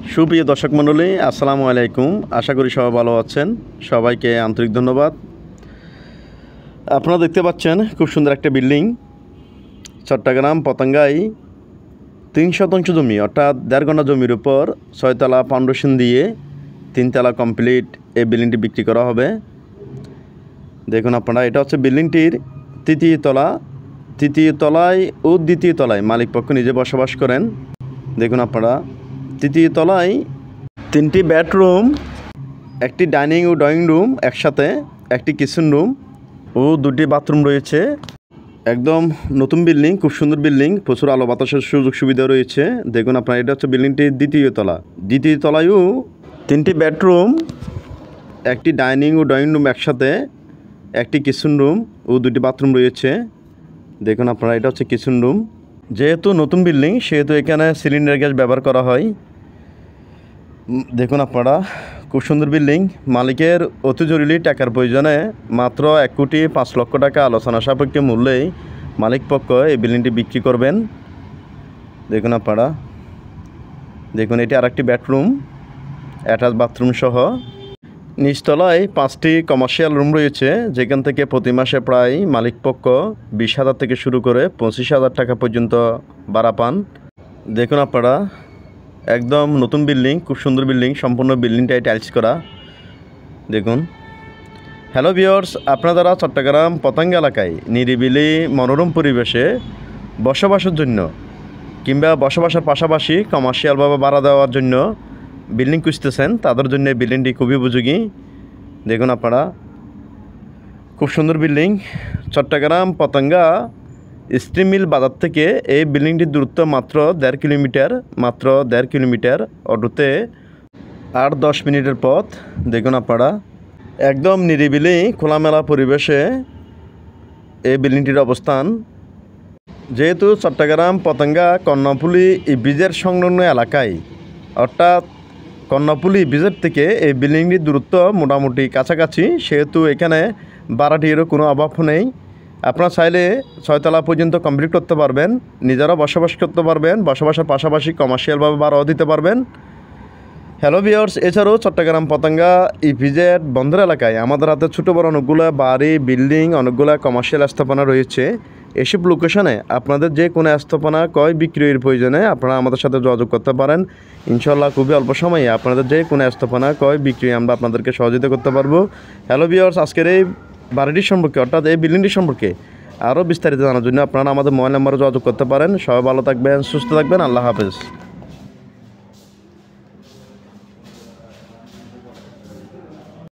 সুপ্রিয় দর্শক মণ্ডলী, আসসালামু আলাইকুম। আশা করি সবাই ভালো আছেন। সবাইকে আন্তরিক ধন্যবাদ। আপনারা দেখতে পাচ্ছেন খুব সুন্দর একটা বিল্ডিং, চট্টগ্রাম পতেঙ্গায় 3 শতাংশ জমি অর্থাৎ 1.5 ঘন্টা জমির উপর 6 তলা ফাউন্ডেশন দিয়ে 3 তলা কমপ্লিট এই বিল্ডিংটি বিক্রি করা হবে। দেখুন আপনারা, এটা হচ্ছে বিল্ডিংটির তৃতীয় তলায় ও দ্বিতীয় তলায় মালিক পক্ষ নিজে বসবাস করেন। দেখুন আপনারা, তৃতীয় তলায় 3টি বেডরুম, একটি ডাইনিং ও ড্রয়িং রুম, একসাথে একটি কিচেন রুম ও 2টি বাথরুম রয়েছে। একদম নতুন বিল্ডিং, খুব সুন্দর বিল্ডিং, প্রচুর আলো বাতাসের সুযোগ সুবিধা রয়েছে। দেখুন আপনারা, এটা হচ্ছে বিল্ডিংটির দ্বিতীয় তলায়ও 3টি বেডরুম, একটি ডাইনিং ও ড্রয়িং রুম, একসাথে একটি কিচেন রুম ও 2টি বাথরুম রয়েছে। দেখুন আপনারা, এটা হচ্ছে কিচেন রুম। যেহেতু নতুন বিল্ডিং সেহেতু এখানে সিলিন্ডার গ্যাস ব্যবহার করা হয়। দেখুন আপনারা, খুব সুন্দর বিল্ডিং। মালিকের অতি জরুরি টাকার প্রয়োজনে মাত্র 1,05,00,000 টাকা আলোচনা সাপেক্ষে মূল্যেই মালিক পক্ষ এই বিল্ডিংটি বিক্রি করবেন। দেখুন আপনারা, দেখুন এটি আরেকটি বেডরুম, অ্যাটাচ বাথরুম সহ। নিচতলায় 5টি কমার্শিয়াল রুম রয়েছে, যেখান থেকে প্রতি মাসে প্রায় মালিক পক্ষ 20,000 থেকে শুরু করে 25,000 টাকা পর্যন্ত ভাড়া পান। দেখুন আপনারা, একদম নতুন বিল্ডিং, খুব সুন্দর বিল্ডিং, সম্পূর্ণ বিল্ডিংটাই টাইলস করা। দেখুন। হ্যালো ভিউয়ার্স, আপনারা যারা চট্টগ্রাম পতেঙ্গা এলাকায় নিরিবিলি মনোরম পরিবেশে বসবাসের জন্য কিংবা বসবাসের পাশাপাশি কমার্শিয়ালভাবে ভাড়া দেওয়ার জন্য বিল্ডিং খুঁজতেছেন, তাদের জন্য এই বিল্ডিংটি খুবই উপযোগী। দেখুন আপনারা, খুব সুন্দর building. Chittagong Patenga steel mill বাজার থেকে এই বিল্ডিংটির দূরত্ব মাত্র 1.5 কিলোমিটার, অটোতে 8-10 মিনিটের পথ। দেখুন আপনারা, একদম নিরিবিলি খোলামেলা পরিবেশে এই বিল্ডিংটির অবস্থান। যেহেতু চট্টগ্রাম পতেঙ্গা কর্ণফুলী ব্রিজের সংলগ্ন এলাকায়, অর্থাৎ কর্ণফুলী ব্রিজের থেকে এই বিল্ডিংটির দূরত্ব মোটামুটি কাছাকাছি, সেহেতু এখানে ভাড়াটিরও কোনো অভাব নেই। আপনারা চাইলে 6 তলা পর্যন্ত কমপ্লিট করতে পারবেন, নিজেরা বসবাস করতে পারবেন, বসবাসের পাশাপাশি কমার্শিয়ালভাবে ভাড়াও দিতে পারবেন। হ্যালো ভিউয়ার্স, এছাড়াও চট্টগ্রাম পতেঙ্গা ইপিজেড বন্দর এলাকায় আমাদের হাতে ছোটো বড় অনেকগুলো বাড়ি, বিল্ডিং, অনেকগুলো কমার্শিয়াল স্থাপনা রয়েছে। এসব লোকেশনে আপনাদের যে কোনো স্থাপনা ক্রয় বিক্রয়ের প্রয়োজনে আপনারা আমাদের সাথে যোগাযোগ করতে পারেন। ইনশাল্লাহ খুবই অল্প সময়ে আপনাদের যে কোনো স্থাপনা ক্রয় বিক্রয় আমরা আপনাদেরকে সহযোগিতা করতে পারবো। হ্যালো ভিউয়ার্স, আজকের এই বাড়িটির সম্পর্কে অর্থাৎ এই বিল্ডিংটির সম্পর্কে আরও বিস্তারিত জানার জন্য আপনারা আমাদের মোবাইল নাম্বারে যোগাযোগ করতে পারেন। সবাই ভালো থাকবেন, সুস্থ থাকবেন। আল্লাহ হাফেজ।